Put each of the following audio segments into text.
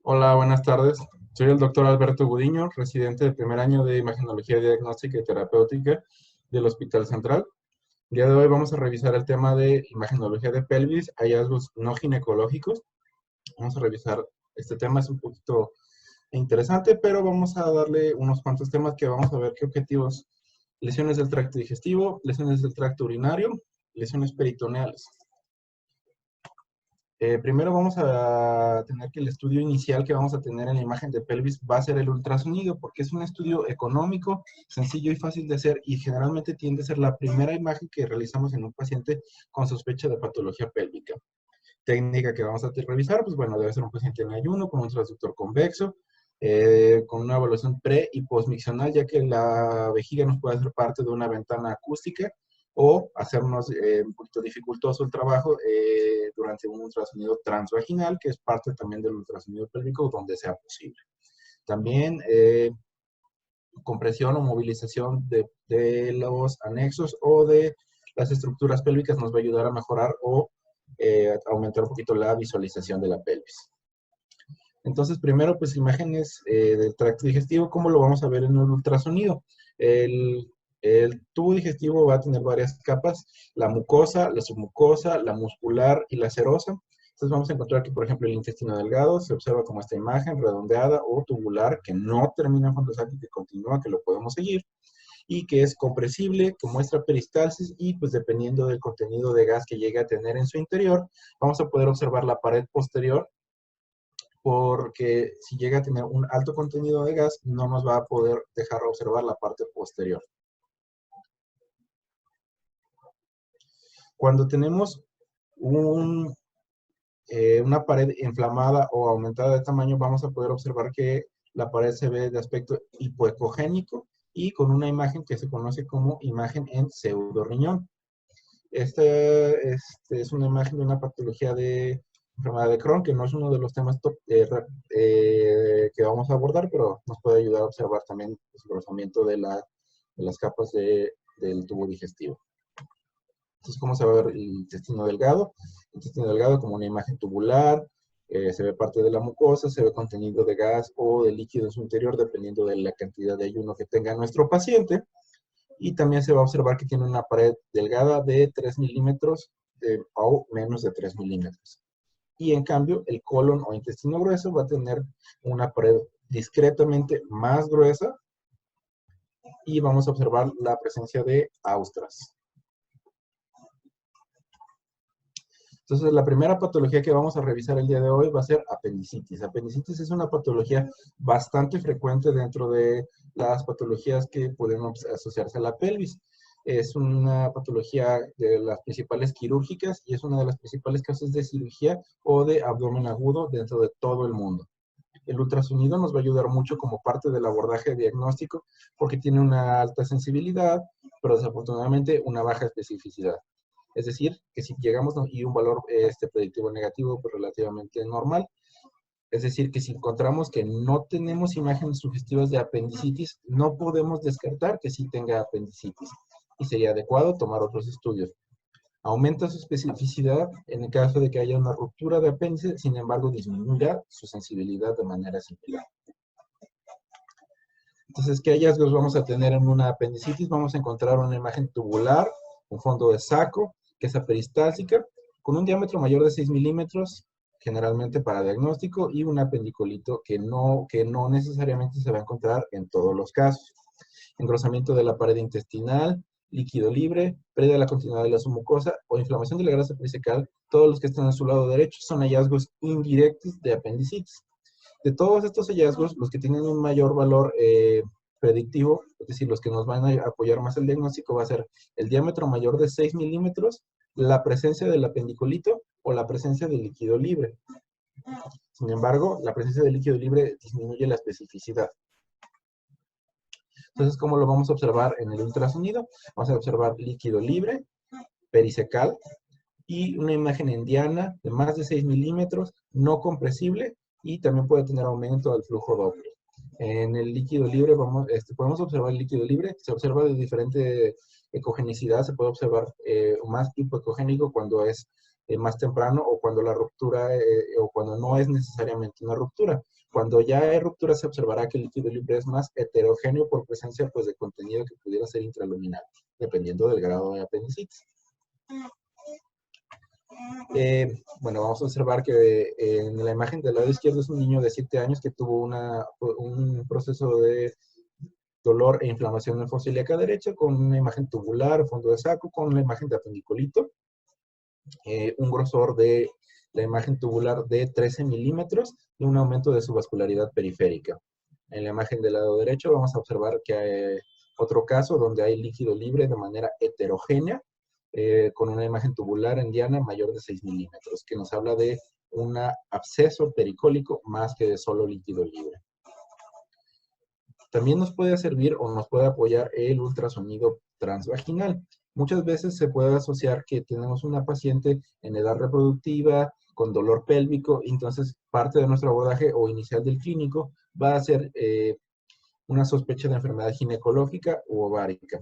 Hola, buenas tardes. Soy el doctor Alberto Gudiño, residente de primer año de Imagenología Diagnóstica y Terapéutica del Hospital Central. El día de hoy vamos a revisar el tema de imagenología de pelvis, hallazgos no ginecológicos. Vamos a revisar este tema, es un poquito interesante, pero vamos a darle unos cuantos temas que vamos a ver qué objetivos. Lesiones del tracto digestivo, lesiones del tracto urinario, lesiones peritoneales. Primero vamos a tener que el estudio inicial que vamos a tener en la imagen de pelvis va a ser el ultrasonido, porque es un estudio económico, sencillo y fácil de hacer, y generalmente tiende a ser la primera imagen que realizamos en un paciente con sospecha de patología pélvica. Técnica que vamos a revisar, pues bueno, debe ser un paciente en ayuno, con un transductor convexo, con una evaluación pre y postmiccional, ya que la vejiga nos puede hacer parte de una ventana acústica o hacernos un poquito dificultoso el trabajo durante un ultrasonido transvaginal, que es parte también del ultrasonido pélvico donde sea posible. También compresión o movilización de los anexos o de las estructuras pélvicas nos va a ayudar a mejorar o aumentar un poquito la visualización de la pelvis. Entonces, primero, pues imágenes del tracto digestivo, ¿cómo lo vamos a ver en un ultrasonido? El tubo digestivo va a tener varias capas, la mucosa, la submucosa, la muscular y la serosa. Entonces vamos a encontrar que, por ejemplo, el intestino delgado se observa como esta imagen redondeada o tubular que no termina en fondo sacro, que continúa, que lo podemos seguir y que es compresible, que muestra peristalsis y pues dependiendo del contenido de gas que llegue a tener en su interior, vamos a poder observar la pared posterior porque si llega a tener un alto contenido de gas, no nos va a poder dejar observar la parte posterior. Cuando tenemos una pared inflamada o aumentada de tamaño, vamos a poder observar que la pared se ve de aspecto hipoecogénico y con una imagen que se conoce como imagen en pseudoriñón. Esta es una imagen de una patología de enfermedad de Crohn, que no es uno de los temas que vamos a abordar, pero nos puede ayudar a observar también el desgrosamiento de las capas del tubo digestivo. Entonces, ¿cómo se va a ver el intestino delgado? El intestino delgado como una imagen tubular, se ve parte de la mucosa, se ve contenido de gas o de líquido en su interior, dependiendo de la cantidad de ayuno que tenga nuestro paciente. Y también se va a observar que tiene una pared delgada de 3 milímetros o menos de 3 milímetros. Y en cambio, el colon o intestino grueso va a tener una pared discretamente más gruesa y vamos a observar la presencia de austras. Entonces, la primera patología que vamos a revisar el día de hoy va a ser apendicitis. Apendicitis es una patología bastante frecuente dentro de las patologías que pueden asociarse a la pelvis. Es una patología de las principales quirúrgicas y es una de las principales causas de cirugía o de abdomen agudo dentro de todo el mundo. El ultrasonido nos va a ayudar mucho como parte del abordaje diagnóstico porque tiene una alta sensibilidad, pero desafortunadamente una baja especificidad. Es decir, que si llegamos y un valor predictivo negativo, pues relativamente normal. Es decir, que si encontramos que no tenemos imágenes sugestivas de apendicitis, no podemos descartar que sí tenga apendicitis. Y sería adecuado tomar otros estudios. Aumenta su especificidad en el caso de que haya una ruptura de apéndice, sin embargo, disminuirá su sensibilidad de manera similar. Entonces, ¿qué hallazgos vamos a tener en una apendicitis? Vamos a encontrar una imagen tubular, un fondo de saco, que es aperistáltica, con un diámetro mayor de 6 milímetros, generalmente para diagnóstico, y un apendiculito que no necesariamente se va a encontrar en todos los casos. Engrosamiento de la pared intestinal, líquido libre, pérdida de la continuidad de la submucosa o inflamación de la grasa pericecal, todos los que están a su lado derecho son hallazgos indirectos de apendicitis. De todos estos hallazgos, los que tienen un mayor valor predictivo, es decir, los que nos van a apoyar más el diagnóstico, va a ser el diámetro mayor de 6 milímetros, la presencia del apendiculito o la presencia del líquido libre. Sin embargo, la presencia del líquido libre disminuye la especificidad. Entonces, ¿cómo lo vamos a observar en el ultrasonido? Vamos a observar líquido libre, pericecal, y una imagen en diana de más de 6 milímetros, no compresible, y también puede tener aumento del flujo Doppler. En el líquido libre podemos observar el líquido libre, se observa de diferente ecogenicidad, se puede observar más hipoecogénico cuando es más temprano o cuando la ruptura o cuando no es necesariamente una ruptura. Cuando ya hay ruptura se observará que el líquido libre es más heterogéneo por presencia pues, de contenido que pudiera ser intraluminal, dependiendo del grado de apendicitis. Bueno, vamos a observar que en la imagen del lado izquierdo es un niño de 7 años que tuvo un proceso de dolor e inflamación en fosa ilíaca derecha con una imagen tubular, fondo de saco, con una imagen de apendiculito, un grosor de la imagen tubular de 13 milímetros y un aumento de su vascularidad periférica. En la imagen del lado derecho vamos a observar que hay otro caso donde hay líquido libre de manera heterogénea, con una imagen tubular en diana mayor de 6 milímetros, que nos habla de un absceso pericólico más que de solo líquido libre. También nos puede servir o nos puede apoyar el ultrasonido transvaginal. Muchas veces se puede asociar que tenemos una paciente en edad reproductiva, con dolor pélvico, y entonces parte de nuestro abordaje o inicial del clínico va a ser una sospecha de enfermedad ginecológica u ovárica,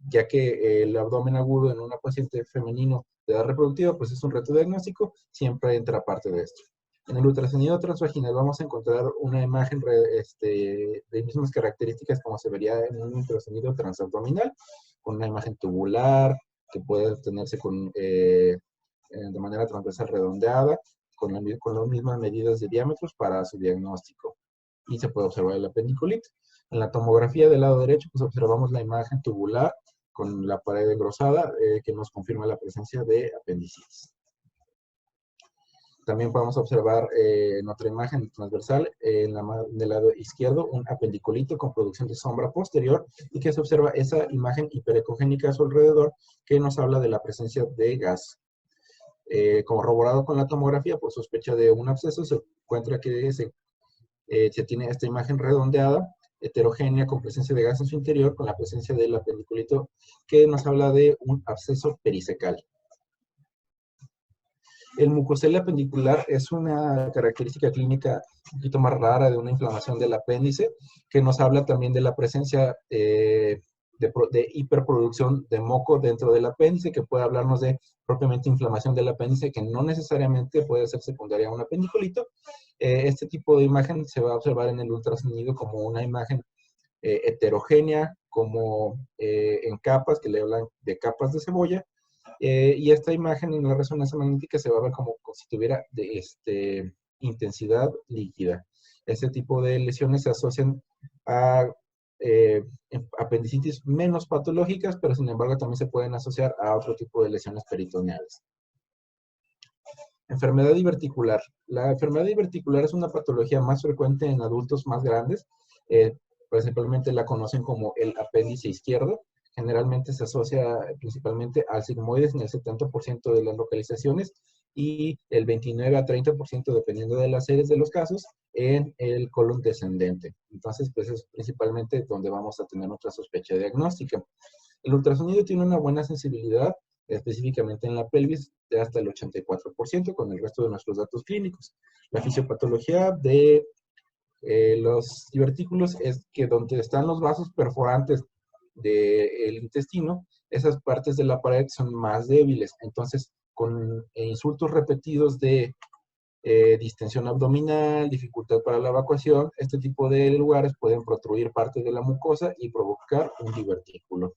ya que el abdomen agudo en una paciente femenino de edad reproductiva pues es un reto diagnóstico, siempre entra parte de esto. En el ultrasonido transvaginal vamos a encontrar una imagen de mismas características como se vería en un ultrasonido transabdominal, con una imagen tubular que puede obtenerse de manera transversal redondeada, con las mismas medidas de diámetros para su diagnóstico. Y se puede observar el apendiculito. En la tomografía del lado derecho, pues observamos la imagen tubular con la pared engrosada que nos confirma la presencia de apendicitis. También podemos observar en otra imagen transversal, del lado izquierdo, un apendiculito con producción de sombra posterior y que se observa esa imagen hiperecogénica a su alrededor que nos habla de la presencia de gas. Corroborado con la tomografía por sospecha de un absceso, se encuentra que se tiene esta imagen redondeada, heterogénea, con presencia de gas en su interior, con la presencia del apendiculito que nos habla de un absceso pericecal. El mucocelia apendicular es una característica clínica un poquito más rara de una inflamación del apéndice, que nos habla también de la presencia de hiperproducción de moco dentro del apéndice, que puede hablarnos de propiamente inflamación del apéndice, que no necesariamente puede ser secundaria a un apendiculito. Este tipo de imagen se va a observar en el ultrasonido como una imagen heterogénea, como en capas, que le hablan de capas de cebolla. Y esta imagen en la resonancia magnética se va a ver como si tuviera intensidad líquida. Este tipo de lesiones se asocian a apendicitis menos patológicas, pero sin embargo también se pueden asociar a otro tipo de lesiones peritoneales. Enfermedad diverticular. La enfermedad diverticular es una patología más frecuente en adultos más grandes. Principalmente la conocen como el apéndice izquierdo. Generalmente se asocia principalmente al sigmoides en el 70% de las localizaciones y el 29 a 30%, dependiendo de las series de los casos, en el colon descendente. Entonces, pues es principalmente donde vamos a tener nuestra sospecha diagnóstica. El ultrasonido tiene una buena sensibilidad, específicamente en la pelvis, de hasta el 84% con el resto de nuestros datos clínicos. La fisiopatología de los divertículos es que donde están los vasos perforantes del intestino, esas partes de la pared son más débiles. Entonces, con insultos repetidos de distensión abdominal, dificultad para la evacuación, este tipo de lugares pueden protruir parte de la mucosa y provocar un divertículo.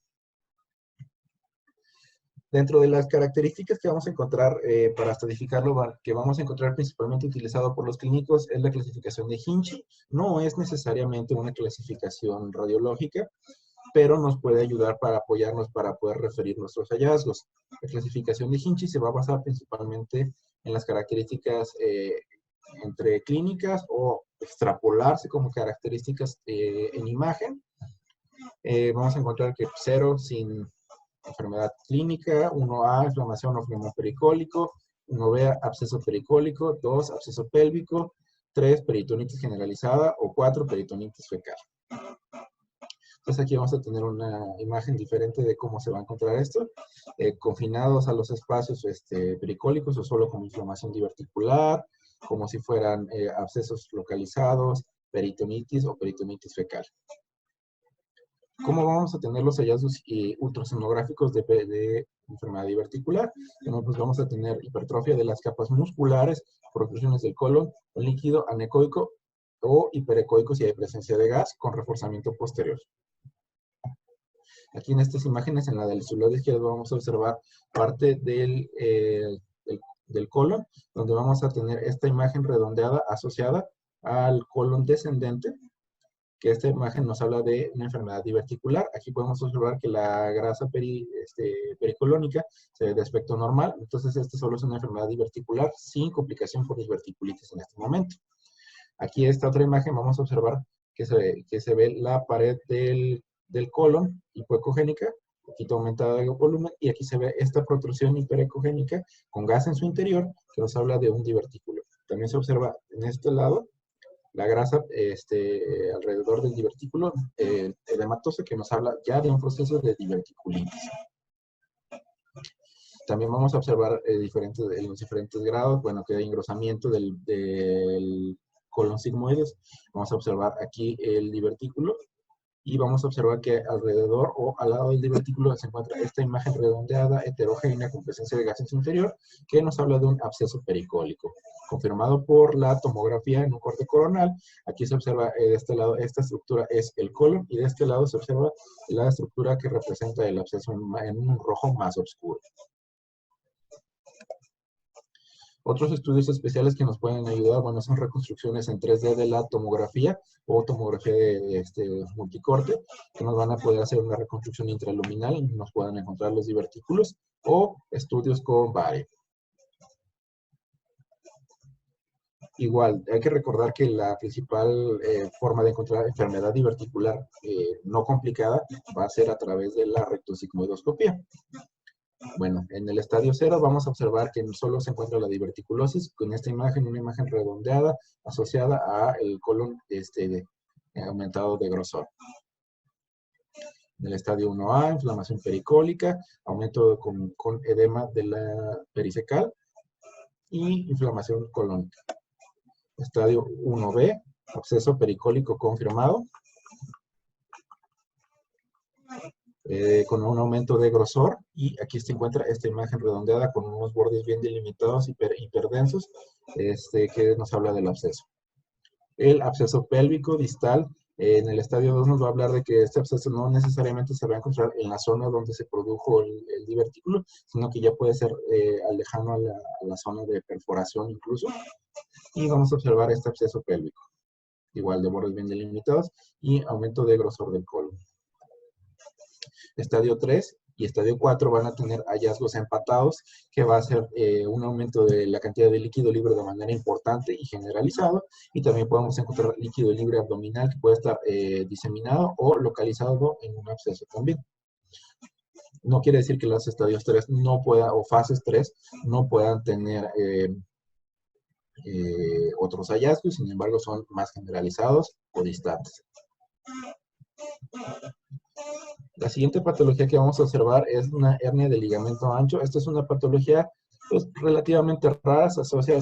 Dentro de las características que vamos a encontrar para estratificarlo, que vamos a encontrar principalmente utilizado por los clínicos, es la clasificación de Hinchey. No es necesariamente una clasificación radiológica, pero nos puede ayudar para apoyarnos para poder referir nuestros hallazgos. La clasificación de Hinchey se va a basar principalmente en las características entre clínicas o extrapolarse como características en imagen. Vamos a encontrar que 0 sin enfermedad clínica, 1A, inflamación o flema pericólico, 1B, absceso pericólico, 2, absceso pélvico, 3, peritonitis generalizada o 4, peritonitis fecal. Entonces aquí vamos a tener una imagen diferente de cómo se va a encontrar esto, confinados a los espacios pericólicos o solo con inflamación diverticular, como si fueran abscesos localizados, peritonitis o peritonitis fecal. ¿Cómo vamos a tener los hallazgos ultrasonográficos de enfermedad diverticular. También pues vamos a tener hipertrofia de las capas musculares, protrusiones del colon, un líquido anecoico o hiperecoico si hay presencia de gas con reforzamiento posterior. Aquí en estas imágenes, en la del lado izquierdo, vamos a observar parte del colon, donde vamos a tener esta imagen redondeada asociada al colon descendente, que esta imagen nos habla de una enfermedad diverticular. Aquí podemos observar que la grasa pericolónica se ve de aspecto normal, entonces esta solo es una enfermedad diverticular sin complicación por diverticulitis en este momento. Aquí esta otra imagen vamos a observar que se ve la pared del colon hipoecogénica, un poquito aumentada de volumen, y aquí se ve esta protrusión hiperecogénica con gas en su interior, que nos habla de un divertículo. También se observa en este lado la grasa alrededor del divertículo edematosa, que nos habla ya de un proceso de diverticulitis. También vamos a observar en los diferentes grados, bueno, que hay engrosamiento del colon sigmoides. Vamos a observar aquí el divertículo y vamos a observar que alrededor o al lado del divertículo se encuentra esta imagen redondeada, heterogénea, con presencia de gas en su interior, que nos habla de un absceso pericólico. Confirmado por la tomografía en un corte coronal, aquí se observa de este lado, esta estructura es el colon, y de este lado se observa la estructura que representa el absceso en un rojo más oscuro. Otros estudios especiales que nos pueden ayudar, bueno, son reconstrucciones en 3D de la tomografía o tomografía de multicorte, que nos van a poder hacer una reconstrucción intraluminal y nos puedan encontrar los divertículos, o estudios con VARE. Igual, hay que recordar que la principal forma de encontrar enfermedad diverticular no complicada va a ser a través de la rectosigmoidoscopía. Bueno, en el estadio 0 vamos a observar que solo se encuentra la diverticulosis con esta imagen, una imagen redondeada asociada a el colon aumentado de grosor. En el estadio 1A, inflamación pericólica, aumento con edema de la perifecal y inflamación colónica. Estadio 1B, absceso pericólico confirmado, con un aumento de grosor, y aquí se encuentra esta imagen redondeada con unos bordes bien delimitados, hiperdensos, que nos habla del absceso. El absceso pélvico distal, en el estadio 2 nos va a hablar de que este absceso no necesariamente se va a encontrar en la zona donde se produjo el divertículo, sino que ya puede ser lejano a la zona de perforación incluso, y vamos a observar este absceso pélvico, igual de bordes bien delimitados, y aumento de grosor del colon. Estadio 3 y estadio 4 van a tener hallazgos empatados, que va a ser un aumento de la cantidad de líquido libre de manera importante y generalizado, y también podemos encontrar líquido libre abdominal que puede estar diseminado o localizado en un absceso también. No quiere decir que los estadios 3 no puedan, o fases 3, no puedan tener otros hallazgos, sin embargo son más generalizados o distantes. La siguiente patología que vamos a observar es una hernia de ligamento ancho. Esta es una patología pues, relativamente rara, se asocia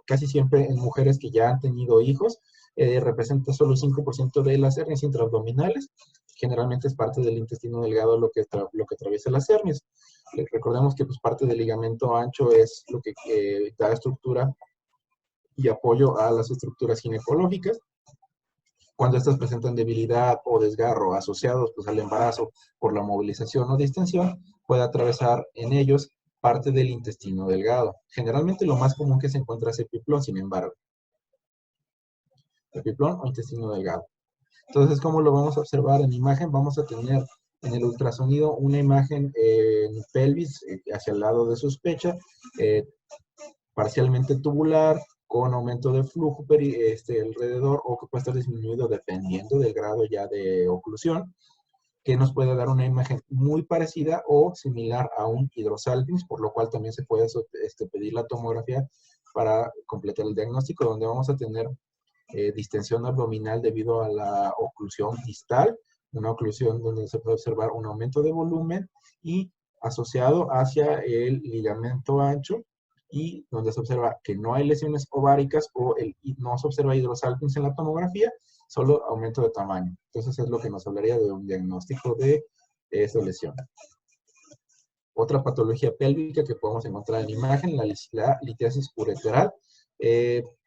casi siempre en mujeres que ya han tenido hijos. Representa solo el 5% de las hernias intraabdominales. Generalmente es parte del intestino delgado lo que atraviesa las hernias. Recordemos que pues, parte del ligamento ancho es lo que da estructura y apoyo a las estructuras ginecológicas. Cuando estas presentan debilidad o desgarro asociados pues, al embarazo por la movilización o distensión, puede atravesar en ellos parte del intestino delgado. Generalmente lo más común que se encuentra es epiplón, sin embargo. Epiplón o intestino delgado. Entonces, ¿cómo lo vamos a observar en imagen? Vamos a tener en el ultrasonido una imagen en pelvis hacia el lado de sospecha, parcialmente tubular, con aumento de flujo alrededor, o que puede estar disminuido dependiendo del grado ya de oclusión, que nos puede dar una imagen muy parecida o similar a un hidrosalpinx, por lo cual también se puede pedir la tomografía para completar el diagnóstico, donde vamos a tener distensión abdominal debido a la oclusión distal, una oclusión donde se puede observar un aumento de volumen y asociado hacia el ligamento ancho, y donde se observa que no hay lesiones ováricas o no se observa hidrosalpinx en la tomografía, solo aumento de tamaño. Entonces es lo que nos hablaría de un diagnóstico de esa lesión. Otra patología pélvica que podemos encontrar en la imagen, la litiasis ureteral,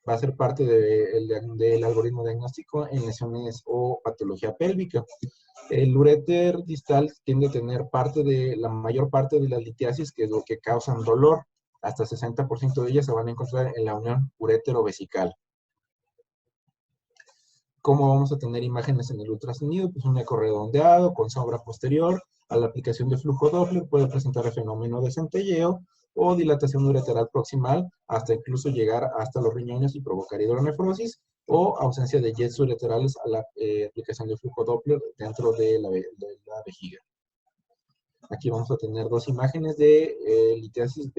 va a ser parte del algoritmo diagnóstico en lesiones o patología pélvica. El uréter distal tiende a tener la mayor parte de las litiasis, que es lo que causan dolor. Hasta 60% de ellas se van a encontrar en la unión urétero-vesical. ¿Cómo vamos a tener imágenes en el ultrasonido? Pues un eco redondeado con sombra posterior. A la aplicación de flujo Doppler puede presentar el fenómeno de centelleo o dilatación ureteral proximal, hasta incluso llegar hasta los riñones y provocar hidronefrosis, o ausencia de jets ureterales a la aplicación de flujo Doppler dentro de la vejiga. Aquí vamos a tener dos imágenes de litiasis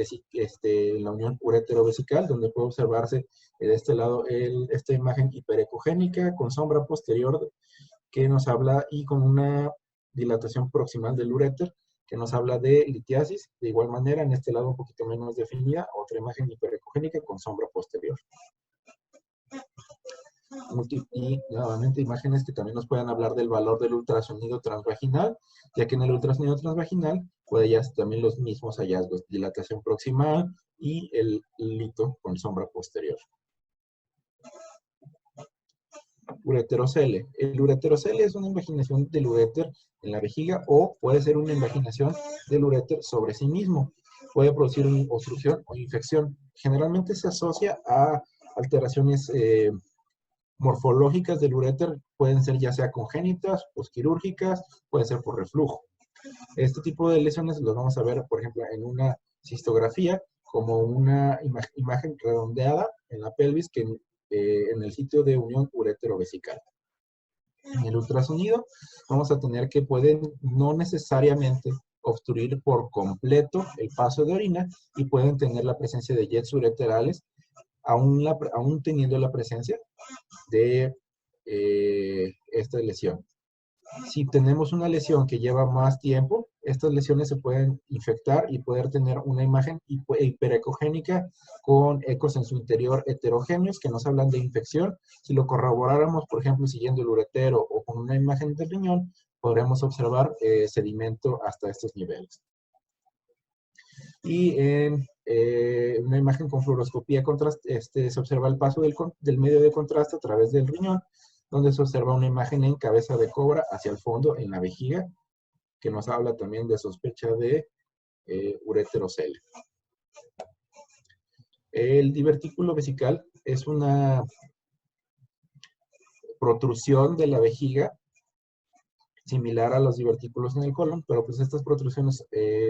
en la unión uretero-vesical, donde puede observarse de este lado esta imagen hiperecogénica con sombra posterior que nos habla, y con una dilatación proximal del uréter que nos habla de litiasis. De igual manera, en este lado un poquito menos definida, otra imagen hiperecogénica con sombra posterior. Y nuevamente imágenes que también nos pueden hablar del valor del ultrasonido transvaginal, ya que en el ultrasonido transvaginal puede hallarse también los mismos hallazgos, dilatación proximal y el lito con sombra posterior. Ureterocele. El ureterocele es una invaginación del uréter en la vejiga, o puede ser una invaginación del uréter sobre sí mismo. Puede producir una obstrucción o infección. Generalmente se asocia a alteraciones morfológicas del uréter, pueden ser ya sea congénitas, posquirúrgicas, pueden ser por reflujo. Este tipo de lesiones los vamos a ver, por ejemplo, en una cistografía, como una imagen redondeada en la pelvis en el sitio de unión urétero-vesical. En el ultrasonido vamos a tener que pueden no necesariamente obstruir por completo el paso de orina, y pueden tener la presencia de jets ureterales, aún teniendo la presencia de esta lesión. Si tenemos una lesión que lleva más tiempo, estas lesiones se pueden infectar y poder tener una imagen hiperecogénica con ecos en su interior heterogéneos que nos hablan de infección. Si lo corroboráramos, por ejemplo, siguiendo el uretero o con una imagen del riñón, podremos observar sedimento hasta estos niveles. Y en una imagen con fluoroscopía se observa el paso del medio de contraste a través del riñón, donde se observa una imagen en cabeza de cobra hacia el fondo en la vejiga, que nos habla también de sospecha de ureterocele. El divertículo vesical es una protrusión de la vejiga similar a los divertículos en el colon, pero pues estas protrusiones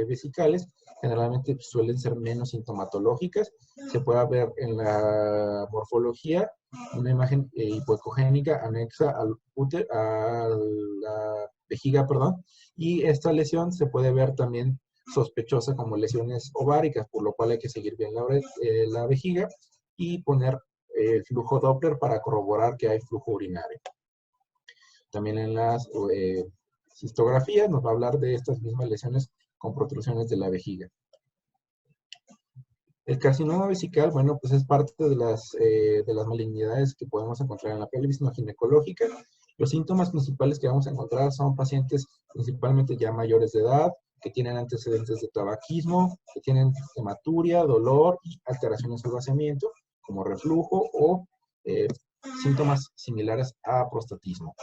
vesicales generalmente suelen ser menos sintomatológicas. Se puede ver en la morfología una imagen hipoecogénica anexa a la vejiga, y esta lesión se puede ver también sospechosa como lesiones ováricas, por lo cual hay que seguir bien la vejiga y poner el flujo Doppler para corroborar que hay flujo urinario. También en las cistografías nos va a hablar de estas mismas lesiones con protrusiones de la vejiga. El carcinoma vesical, bueno, pues es parte de las malignidades que podemos encontrar en la pelvis no ginecológica. Los síntomas principales que vamos a encontrar son pacientes principalmente ya mayores de edad, que tienen antecedentes de tabaquismo, que tienen hematuria, dolor y alteraciones al vaciamiento, como reflujo o síntomas similares a prostatismo.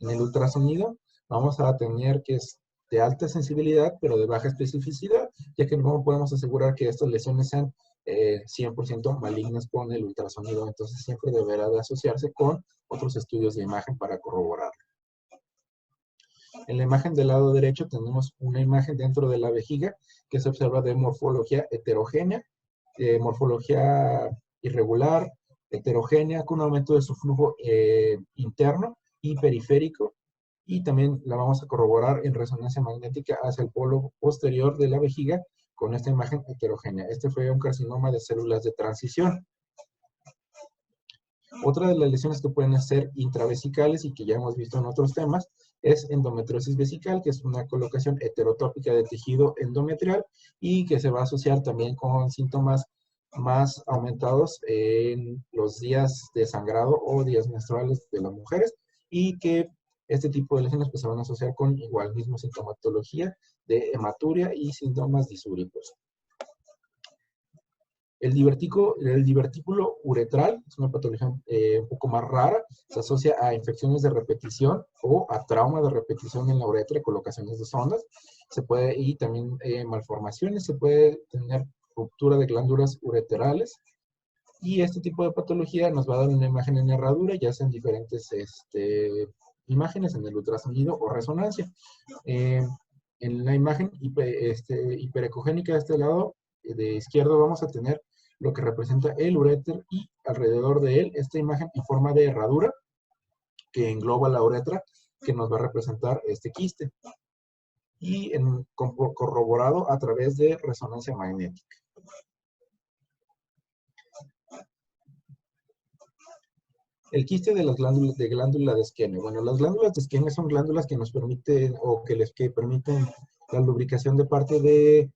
En el ultrasonido vamos a tener que es de alta sensibilidad, pero de baja especificidad, ya que no podemos asegurar que estas lesiones sean 100% malignas con el ultrasonido. Entonces siempre deberá de asociarse con otros estudios de imagen para corroborarlo. En la imagen del lado derecho tenemos una imagen dentro de la vejiga que se observa de morfología heterogénea, morfología irregular, heterogénea, con un aumento de su flujo interno y periférico, y también la vamos a corroborar en resonancia magnética hacia el polo posterior de la vejiga con esta imagen heterogénea. Este fue un carcinoma de células de transición. Otra de las lesiones que pueden ser intravesicales y que ya hemos visto en otros temas es endometriosis vesical, que es una colocación heterotópica de tejido endometrial y que se va a asociar también con síntomas más aumentados en los días de sangrado o días menstruales de las mujeres, y que Este tipo de lesiones pues, se van a asociar con igual mismo sintomatología de hematuria y síntomas disúricos. El divertículo uretral es una patología un poco más rara, se asocia a infecciones de repetición o a trauma de repetición en la uretra y colocaciones de sondas. Y también malformaciones, se puede tener ruptura de glándulas ureterales. Y este tipo de patología nos va a dar una imagen en herradura, ya sea en diferentes imágenes, en el ultrasonido o resonancia. En la imagen hiperecogénica de este lado, de izquierdo, vamos a tener lo que representa el uréter y alrededor de él esta imagen en forma de herradura que engloba la uretra, que nos va a representar este quiste. Y corroborado a través de resonancia magnética. El quiste de las glándula de Skene. Bueno, las glándulas de Skene son glándulas que nos permiten, o que permiten la lubricación de parte de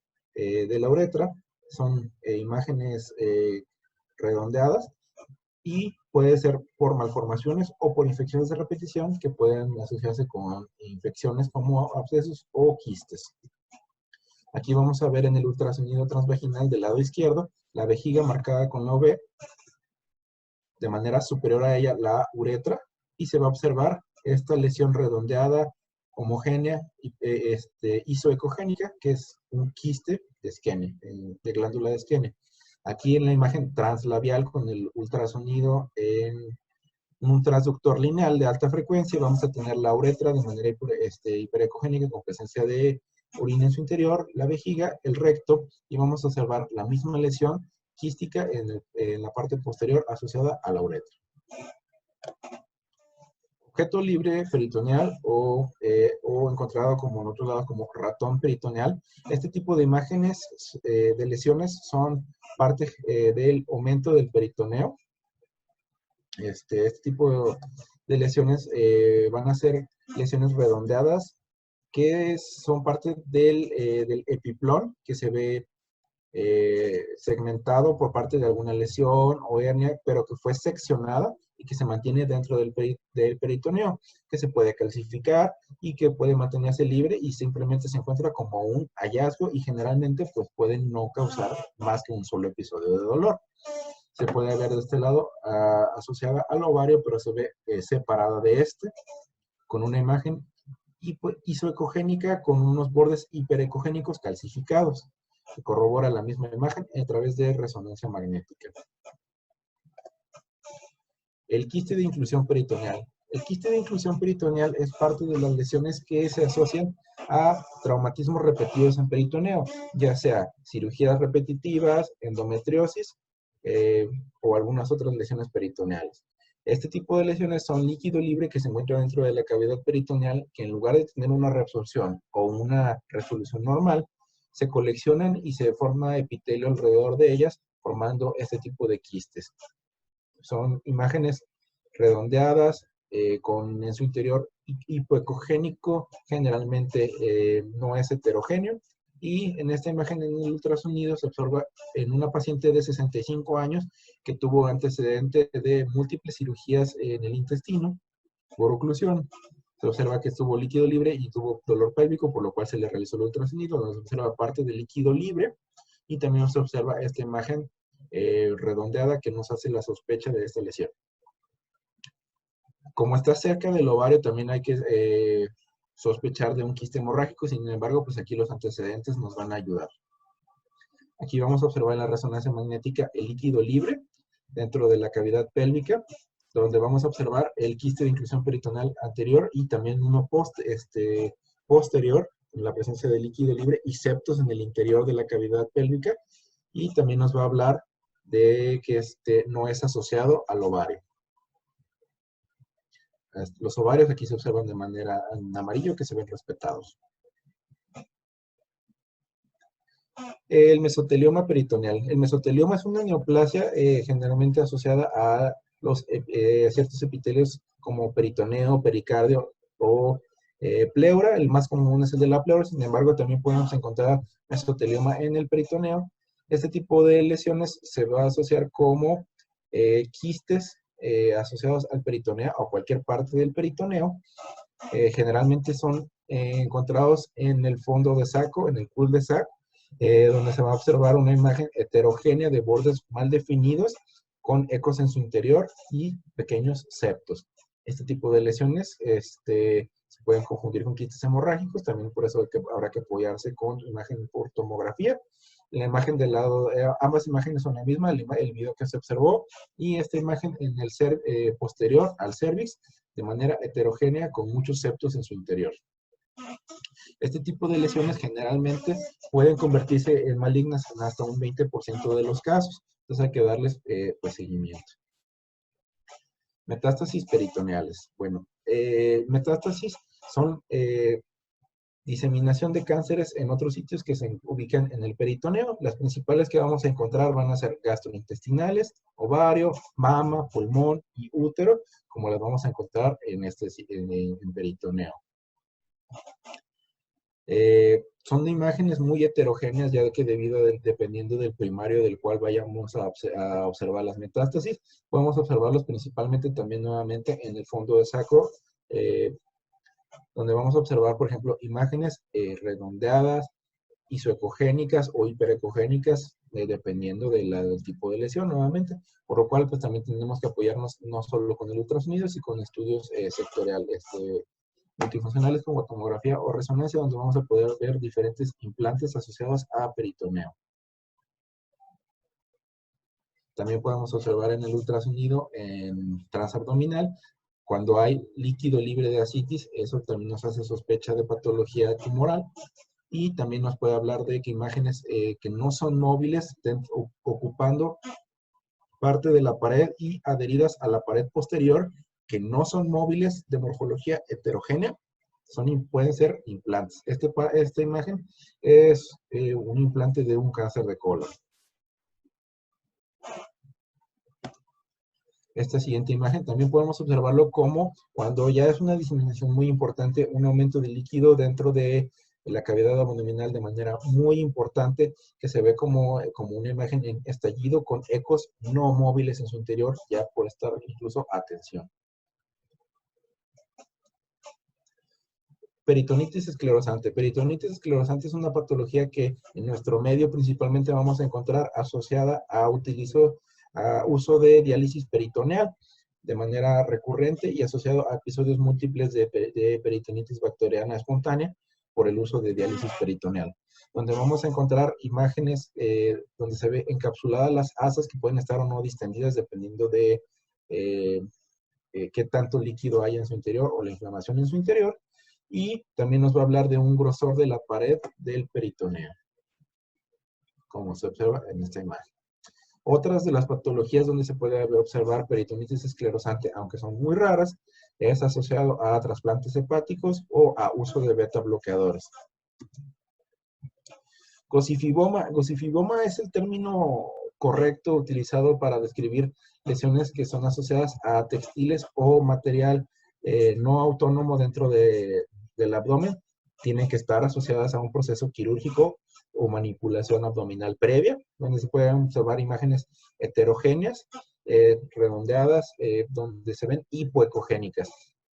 la uretra. Son imágenes redondeadas y puede ser por malformaciones o por infecciones de repetición que pueden asociarse con infecciones como abscesos o quistes. Aquí vamos a ver en el ultrasonido transvaginal del lado izquierdo la vejiga marcada con la OV, de manera superior a ella la uretra, y se va a observar esta lesión redondeada, homogénea, isoecogénica, que es un quiste de Skene, de glándula de Skene. Aquí en la imagen translabial con el ultrasonido en un transductor lineal de alta frecuencia, vamos a tener la uretra de manera hiperecogénica con presencia de orina en su interior, la vejiga, el recto, y vamos a observar la misma lesión quística en la parte posterior asociada a la uretra. Objeto libre peritoneal o encontrado como en otros lados como ratón peritoneal. Este tipo de imágenes de lesiones son parte del aumento del peritoneo. Este tipo de lesiones van a ser lesiones redondeadas que son parte del epiplón que se ve segmentado por parte de alguna lesión o hernia, pero que fue seccionada y que se mantiene dentro del peritoneo, que se puede calcificar y que puede mantenerse libre y simplemente se encuentra como un hallazgo y generalmente pues puede no causar más que un solo episodio de dolor. Se puede ver de este lado asociada al ovario, pero se ve separada de este, con una imagen isoecogénica con unos bordes hiperecogénicos calcificados. Se corrobora la misma imagen a través de resonancia magnética. El quiste de inclusión peritoneal. El quiste de inclusión peritoneal es parte de las lesiones que se asocian a traumatismos repetidos en peritoneo, ya sea cirugías repetitivas, endometriosis o algunas otras lesiones peritoneales. Este tipo de lesiones son líquido libre que se encuentra dentro de la cavidad peritoneal, que en lugar de tener una reabsorción o una resolución normal, se coleccionan y se forma epitelio alrededor de ellas, formando este tipo de quistes. Son imágenes redondeadas, con en su interior hipoecogénico, generalmente no es heterogéneo. Y en esta imagen en el ultrasonido se observa en una paciente de 65 años que tuvo antecedente de múltiples cirugías en el intestino por oclusión. Se observa que estuvo líquido libre y tuvo dolor pélvico, por lo cual se le realizó el ultrasonido, donde se observa parte del líquido libre y también se observa esta imagen redondeada que nos hace la sospecha de esta lesión. Como está cerca del ovario, también hay que sospechar de un quiste hemorrágico, sin embargo, pues aquí los antecedentes nos van a ayudar. Aquí vamos a observar en la resonancia magnética el líquido libre dentro de la cavidad pélvica, donde vamos a observar el quiste de inclusión peritoneal anterior y también uno posterior, en la presencia de líquido libre y septos en el interior de la cavidad pélvica, y también nos va a hablar de que no es asociado al ovario. Los ovarios aquí se observan de manera en amarillo, que se ven respetados. El mesotelioma peritoneal. El mesotelioma es una neoplasia generalmente asociada a ciertos epitelios como peritoneo, pericardio o pleura. El más común es el de la pleura, sin embargo también podemos encontrar mesotelioma en el peritoneo. Este tipo de lesiones se va a asociar como quistes asociados al peritoneo o cualquier parte del peritoneo, Generalmente son encontrados en el fondo de saco, en el cul de sac, donde se va a observar una imagen heterogénea de bordes mal definidos con ecos en su interior y pequeños septos. Este tipo de lesiones se pueden confundir con quistes hemorrágicos, también por eso habrá que apoyarse con imagen por tomografía. La imagen del lado, ambas imágenes son la misma, el video que se observó, y esta imagen en el posterior al cervix, de manera heterogénea con muchos septos en su interior. Este tipo de lesiones generalmente pueden convertirse en malignas en hasta un 20% de los casos, entonces hay que darles pues, seguimiento. Metástasis peritoneales. Bueno, metástasis son diseminación de cánceres en otros sitios que se ubican en el peritoneo. Las principales que vamos a encontrar van a ser gastrointestinales, ovario, mama, pulmón y útero, como las vamos a encontrar en peritoneo. Son imágenes muy heterogéneas, ya que dependiendo del primario del cual vayamos a observar las metástasis, podemos observarlos principalmente también nuevamente en el fondo de saco, donde vamos a observar, por ejemplo, imágenes redondeadas, isoecogénicas o hiperecogénicas, dependiendo del tipo de lesión, nuevamente, por lo cual pues también tenemos que apoyarnos no solo con el ultrasonido, sino con estudios sectoriales, multifuncionales como tomografía o resonancia, donde vamos a poder ver diferentes implantes asociados a peritoneo. También podemos observar en el ultrasonido en transabdominal, cuando hay líquido libre de ascitis, eso también nos hace sospecha de patología tumoral. Y también nos puede hablar de que imágenes que no son móviles estén ocupando parte de la pared y adheridas a la pared posterior, que no son móviles, de morfología heterogénea, pueden ser implantes. Esta imagen es un implante de un cáncer de colon. Esta siguiente imagen también podemos observarlo como cuando ya es una diseminación muy importante, un aumento de líquido dentro de la cavidad abdominal de manera muy importante, que se ve como una imagen en estallido con ecos no móviles en su interior, ya por estar incluso a tensión. Peritonitis esclerosante. Peritonitis esclerosante es una patología que en nuestro medio principalmente vamos a encontrar asociada a uso de diálisis peritoneal de manera recurrente y asociado a episodios múltiples de peritonitis bacteriana espontánea por el uso de diálisis peritoneal, donde vamos a encontrar imágenes donde se ve encapsuladas las asas que pueden estar o no distendidas dependiendo de qué tanto líquido hay en su interior o la inflamación en su interior, y también nos va a hablar de un grosor de la pared del peritoneo, como se observa en esta imagen. Otras de las patologías donde se puede observar peritonitis esclerosante, aunque son muy raras, es asociado a trasplantes hepáticos o a uso de beta bloqueadores. Gosifiboma. Gosifiboma es el término correcto utilizado para describir lesiones que son asociadas a textiles o material no autónomo dentro del abdomen. Tienen que estar asociadas a un proceso quirúrgico o manipulación abdominal previa, donde se pueden observar imágenes heterogéneas, redondeadas, donde se ven hipoecogénicas.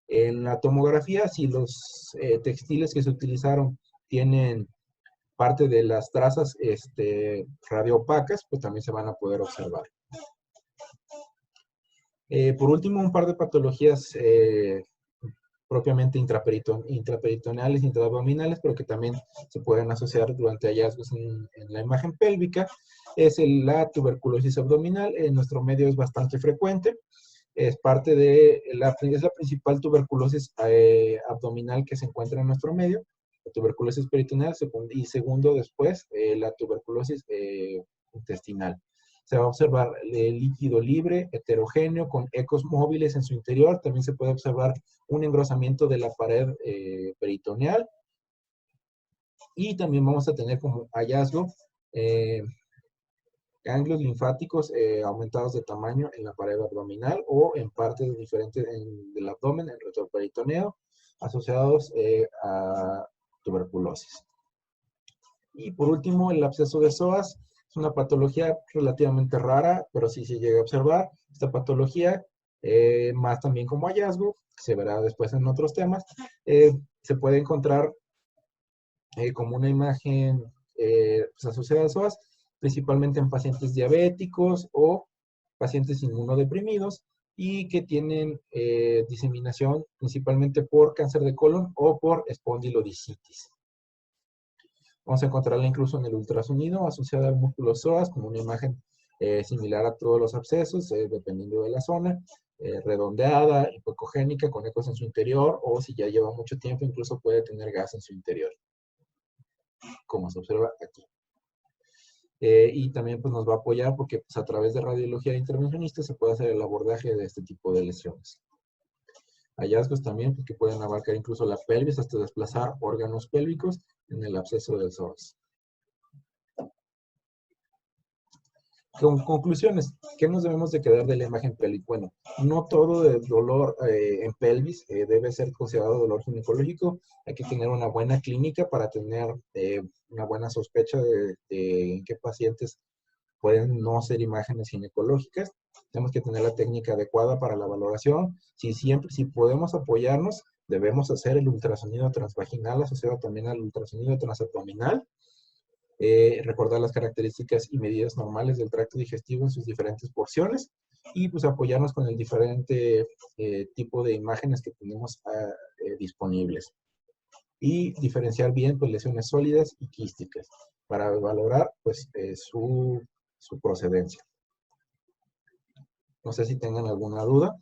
En la tomografía, si los textiles que se utilizaron tienen parte de las trazas radioopacas, pues también se van a poder observar. Por último, un par de patologías propiamente intraperitoneales, intraabdominales, pero que también se pueden asociar durante hallazgos en la imagen pélvica, es la tuberculosis abdominal. En nuestro medio es bastante frecuente. Es la principal tuberculosis abdominal que se encuentra en nuestro medio. La tuberculosis peritoneal y segundo después la tuberculosis intestinal. Se va a observar líquido libre, heterogéneo, con ecos móviles en su interior. También se puede observar un engrosamiento de la pared peritoneal. Y también vamos a tener como hallazgo ganglios linfáticos aumentados de tamaño en la pared abdominal o en partes diferentes del abdomen, en el retroperitoneo, asociados a tuberculosis. Y por último, el absceso de psoas. Es una patología relativamente rara, pero sí se llega a observar. Esta patología Más también como hallazgo, se verá después en otros temas, se puede encontrar como una imagen pues asociada a psoas, principalmente en pacientes diabéticos o pacientes inmunodeprimidos y que tienen diseminación principalmente por cáncer de colon o por espondilodicitis. Vamos a encontrarla incluso en el ultrasonido asociada al músculo psoas como una imagen similar a todos los abscesos, dependiendo de la zona, redondeada, hipocogénica, con ecos en su interior, o si ya lleva mucho tiempo, incluso puede tener gas en su interior, como se observa aquí. Y también pues, nos va a apoyar porque pues, a través de radiología intervencionista se puede hacer el abordaje de este tipo de lesiones. Hallazgos también porque pueden abarcar incluso la pelvis hasta desplazar órganos pélvicos en el absceso del psoas. Con conclusiones, ¿qué nos debemos de quedar de la imagen pélvica? Bueno, no todo el dolor en pelvis debe ser considerado dolor ginecológico. Hay que tener una buena clínica para tener una buena sospecha de en qué pacientes pueden no ser imágenes ginecológicas. Tenemos que tener la técnica adecuada para la valoración. Si podemos apoyarnos, debemos hacer el ultrasonido transvaginal asociado también al ultrasonido transabdominal. Recordar las características y medidas normales del tracto digestivo en sus diferentes porciones y pues apoyarnos con el diferente tipo de imágenes que tenemos disponibles y diferenciar bien pues lesiones sólidas y quísticas para valorar pues su procedencia. No sé si tengan alguna duda.